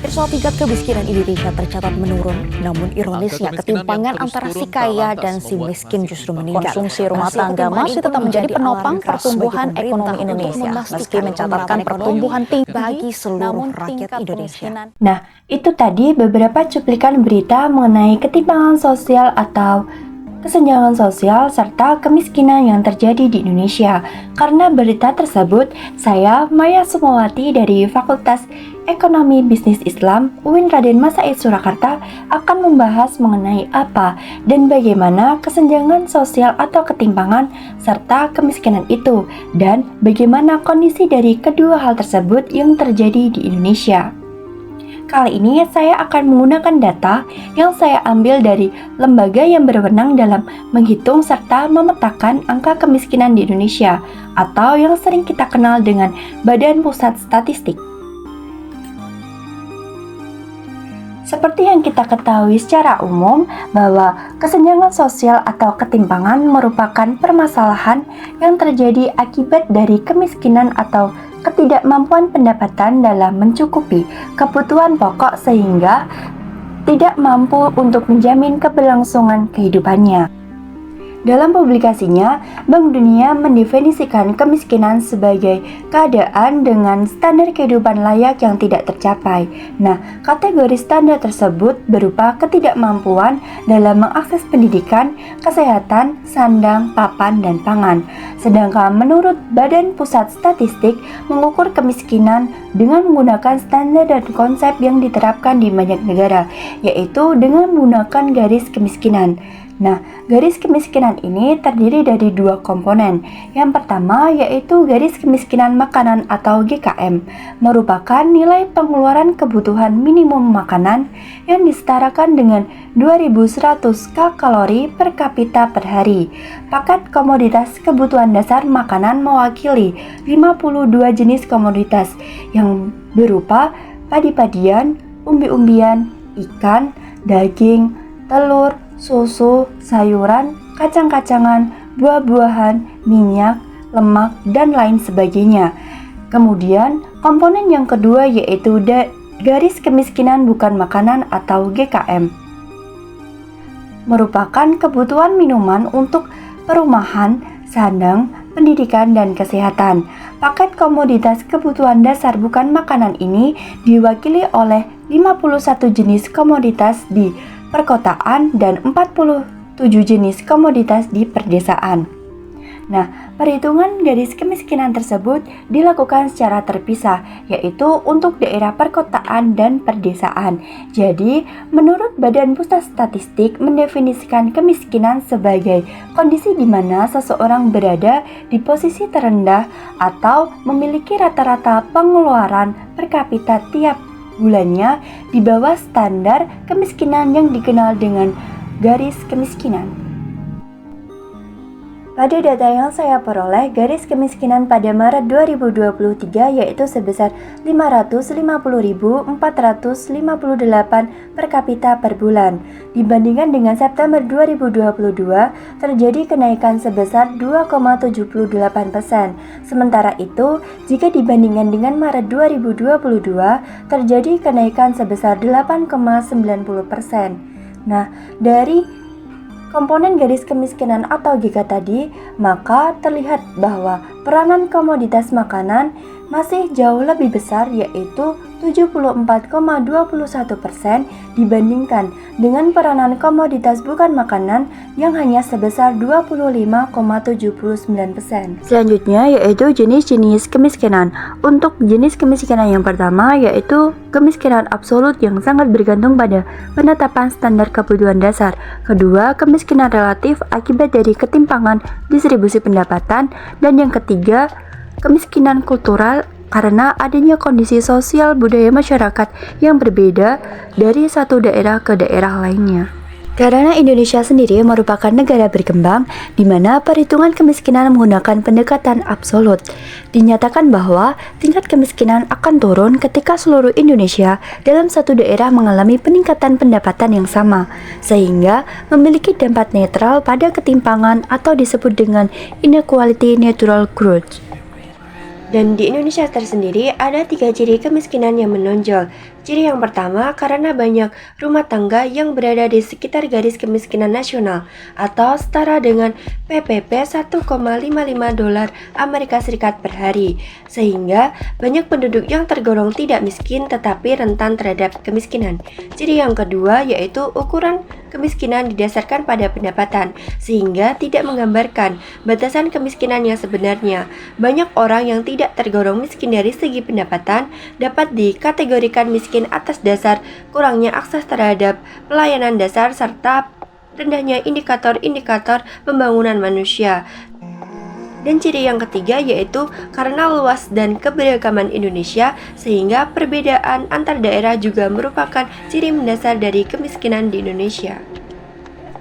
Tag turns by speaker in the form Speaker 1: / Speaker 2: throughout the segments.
Speaker 1: Soal tingkat kemiskinan Indonesia tercatat menurun, namun ironisnya ketimpangan antara si kaya dan si miskin justru meningkat.
Speaker 2: Konsumsi rumah tangga masih tetap menjadi penopang pertumbuhan ekonomi Indonesia, meski mencatatkan pertumbuhan tinggi
Speaker 1: bagi seluruh rakyat Indonesia.
Speaker 3: Nah, itu tadi beberapa cuplikan berita mengenai ketimpangan sosial atau kesenjangan sosial serta kemiskinan yang terjadi di Indonesia. Karena berita tersebut, saya Maya Sumawati dari Fakultas Ekonomi Bisnis Islam UIN Raden Masaid Surakarta akan membahas mengenai apa dan bagaimana kesenjangan sosial atau ketimpangan serta kemiskinan itu dan bagaimana kondisi dari kedua hal tersebut yang terjadi di Indonesia. Kali ini saya akan menggunakan data yang saya ambil dari lembaga yang berwenang dalam menghitung serta memetakan angka kemiskinan di Indonesia atau yang sering kita kenal dengan Badan Pusat Statistik. Seperti yang kita ketahui secara umum bahwa kesenjangan sosial atau ketimpangan merupakan permasalahan yang terjadi akibat dari kemiskinan atau ketidakmampuan pendapatan dalam mencukupi kebutuhan pokok sehingga tidak mampu untuk menjamin keberlangsungan kehidupannya. Dalam publikasinya, Bank Dunia mendefinisikan kemiskinan sebagai keadaan dengan standar kehidupan layak yang tidak tercapai. Nah, kategori standar tersebut berupa ketidakmampuan dalam mengakses pendidikan, kesehatan, sandang, papan, dan pangan. Sedangkan menurut Badan Pusat Statistik, mengukur kemiskinan dengan menggunakan standar dan konsep yang diterapkan di banyak negara, yaitu dengan menggunakan garis kemiskinan. Nah, garis kemiskinan ini terdiri dari dua komponen. Yang pertama yaitu garis kemiskinan makanan atau GKM, merupakan nilai pengeluaran kebutuhan minimum makanan yang disetarakan dengan 2100 kalori per kapita per hari. Paket komoditas kebutuhan dasar makanan mewakili 52 jenis komoditas yang berupa padi-padian, umbi-umbian, ikan, daging, telur, susu, sayuran, kacang-kacangan, buah-buahan, minyak, lemak, dan lain sebagainya. Kemudian, komponen yang kedua yaitu garis kemiskinan bukan makanan atau GKM. Merupakan kebutuhan minuman untuk perumahan, sandang, pendidikan, dan kesehatan. Paket komoditas kebutuhan dasar bukan makanan ini diwakili oleh 51 jenis komoditas di perkotaan dan 47 jenis komoditas di perdesaan. Nah, perhitungan garis kemiskinan tersebut dilakukan secara terpisah, yaitu untuk daerah perkotaan dan perdesaan. Jadi, menurut Badan Pusat Statistik mendefinisikan kemiskinan sebagai kondisi di mana seseorang berada di posisi terendah atau memiliki rata-rata pengeluaran per kapita tiap bulannya di bawah standar kemiskinan yang dikenal dengan garis kemiskinan. Pada data yang saya peroleh, garis kemiskinan pada Maret 2023 yaitu sebesar 550.458 per kapita per bulan. Dibandingkan dengan September 2022, terjadi kenaikan sebesar 2,78%. Sementara itu, jika dibandingkan dengan Maret 2022, terjadi kenaikan sebesar 8,90%. Nah, dari komponen garis kemiskinan atau GK tadi, maka terlihat bahwa peranan komoditas makanan masih jauh lebih besar yaitu 74,21% dibandingkan dengan peranan komoditas bukan makanan yang hanya sebesar 25,79%. Selanjutnya yaitu jenis-jenis kemiskinan. Untuk jenis kemiskinan yang pertama yaitu kemiskinan absolut yang sangat bergantung pada penetapan standar kebutuhan dasar. Kedua, kemiskinan relatif akibat dari ketimpangan distribusi pendapatan. Dan yang ketiga, kemiskinan kultural karena adanya kondisi sosial budaya masyarakat yang berbeda dari satu daerah ke daerah lainnya. Karena Indonesia sendiri merupakan negara berkembang di mana perhitungan kemiskinan menggunakan pendekatan absolut. Dinyatakan bahwa tingkat kemiskinan akan turun ketika seluruh Indonesia dalam satu daerah mengalami peningkatan pendapatan yang sama, sehingga memiliki dampak netral pada ketimpangan atau disebut dengan inequality neutral growth. Dan di Indonesia tersendiri ada 3 ciri kemiskinan yang menonjol. Ciri yang pertama, karena banyak rumah tangga yang berada di sekitar garis kemiskinan nasional atau setara dengan PPP 1,55 dolar Amerika Serikat per hari, sehingga banyak penduduk yang tergolong tidak miskin tetapi rentan terhadap kemiskinan. Ciri yang kedua yaitu ukuran kemiskinan didasarkan pada pendapatan, sehingga tidak menggambarkan batasan kemiskinan yang sebenarnya. Banyak orang yang tidak tergolong miskin dari segi pendapatan dapat dikategorikan miskin atas dasar kurangnya akses terhadap pelayanan dasar serta rendahnya indikator-indikator pembangunan manusia. Dan ciri yang ketiga yaitu karena luas dan keberagaman Indonesia sehingga perbedaan antar daerah juga merupakan ciri mendasar dari kemiskinan di Indonesia.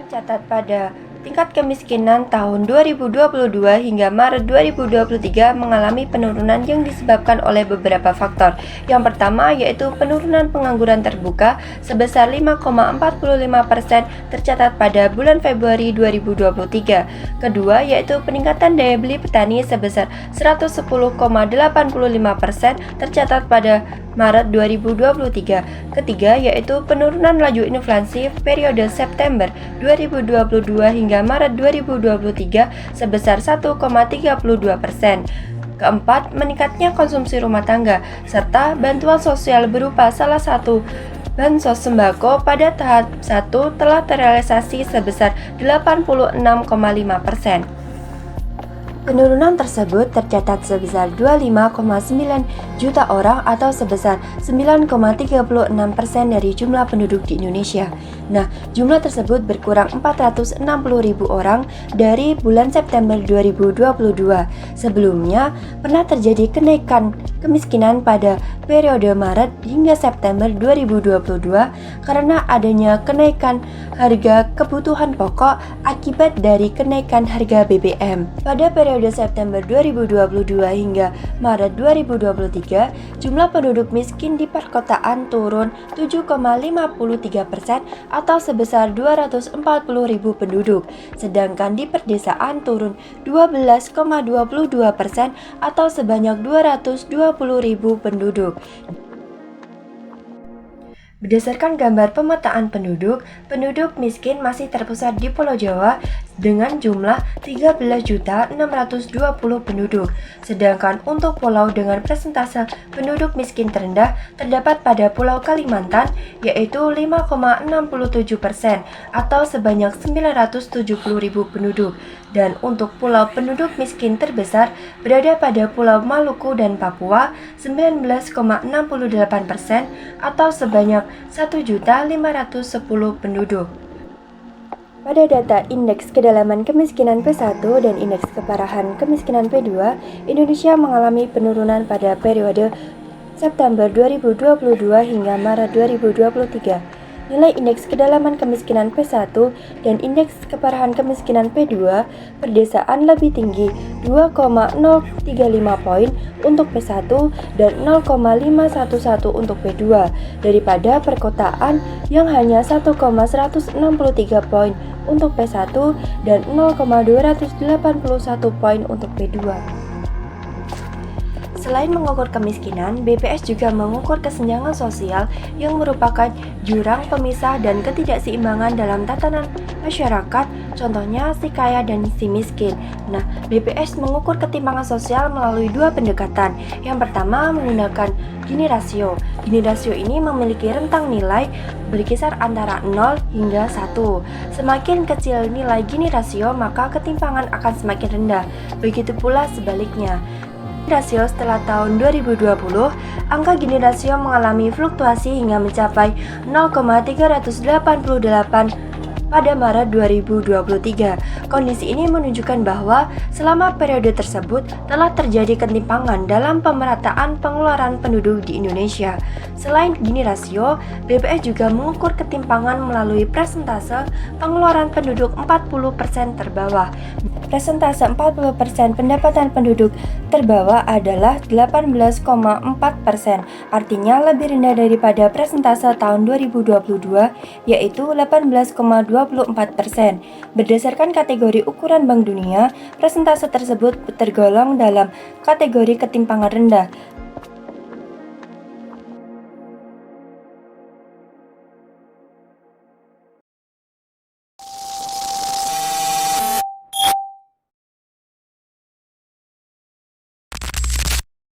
Speaker 3: Mencatat pada tingkat kemiskinan tahun 2022 hingga Maret 2023 mengalami penurunan yang disebabkan oleh beberapa faktor. Yang pertama yaitu penurunan pengangguran terbuka sebesar 5,45% tercatat pada bulan Februari 2023. Kedua yaitu peningkatan daya beli petani sebesar 110,85% tercatat pada Maret 2023. Ketiga yaitu penurunan laju inflasi periode September 2022 hingga Maret 2023 sebesar 1,32%. Keempat, meningkatnya konsumsi rumah tangga serta bantuan sosial berupa salah satu bansos sembako pada tahap 1 telah terrealisasi sebesar 86,5%. Penurunan tersebut tercatat sebesar 25,9 juta orang atau sebesar 9,36% dari jumlah penduduk di Indonesia. Nah, jumlah tersebut berkurang 460.000 orang dari bulan September 2022. Sebelumnya, pernah terjadi kenaikan kemiskinan pada periode Maret hingga September 2022 karena adanya kenaikan harga kebutuhan pokok akibat dari kenaikan harga BBM. Pada periode September 2022 hingga Maret 2023, jumlah penduduk miskin di perkotaan turun 7,53% atau sebesar 240.000 penduduk, sedangkan di perdesaan turun 12,22% atau sebanyak 220.000 penduduk. Berdasarkan gambar pemetaan penduduk miskin masih terpusat di Pulau Jawa dengan jumlah 13.620 penduduk. Sedangkan untuk pulau dengan persentase penduduk miskin terendah terdapat pada Pulau Kalimantan yaitu 5,67% atau sebanyak 970.000 penduduk. Dan untuk pulau penduduk miskin terbesar berada pada Pulau Maluku dan Papua 19,68% atau sebanyak 1.510 penduduk. Pada data Indeks Kedalaman Kemiskinan P1 dan Indeks Keparahan Kemiskinan P2, Indonesia mengalami penurunan pada periode September 2022 hingga Maret 2023. Nilai Indeks Kedalaman Kemiskinan P1 dan Indeks Keparahan Kemiskinan P2 perdesaan lebih tinggi 2,035 poin untuk P1 dan 0,511 untuk P2 daripada perkotaan yang hanya 1,163 poin untuk P1 dan 0,281 poin untuk P2. Selain mengukur kemiskinan, BPS juga mengukur kesenjangan sosial yang merupakan jurang pemisah dan ketidakseimbangan dalam tatanan masyarakat, contohnya si kaya dan si miskin. Nah, BPS mengukur ketimpangan sosial melalui dua pendekatan. Yang pertama menggunakan Gini rasio. Gini rasio ini memiliki rentang nilai berkisar antara 0 hingga 1. Semakin kecil nilai Gini rasio, maka ketimpangan akan semakin rendah. Begitu pula sebaliknya. Rasio setelah tahun 2020, angka Gini rasio mengalami fluktuasi hingga mencapai 0,388 pada Maret 2023. Kondisi ini menunjukkan bahwa selama periode tersebut telah terjadi ketimpangan dalam pemerataan pengeluaran penduduk di Indonesia. Selain Gini rasio, BPS juga mengukur ketimpangan melalui persentase pengeluaran penduduk 40% terbawah. Persentase 40% pendapatan penduduk terbawah adalah 18,4%, artinya lebih rendah daripada persentase tahun 2022 yaitu 18,24%. Berdasarkan kategori ukuran Bank Dunia, persentase tersebut tergolong dalam kategori ketimpangan rendah.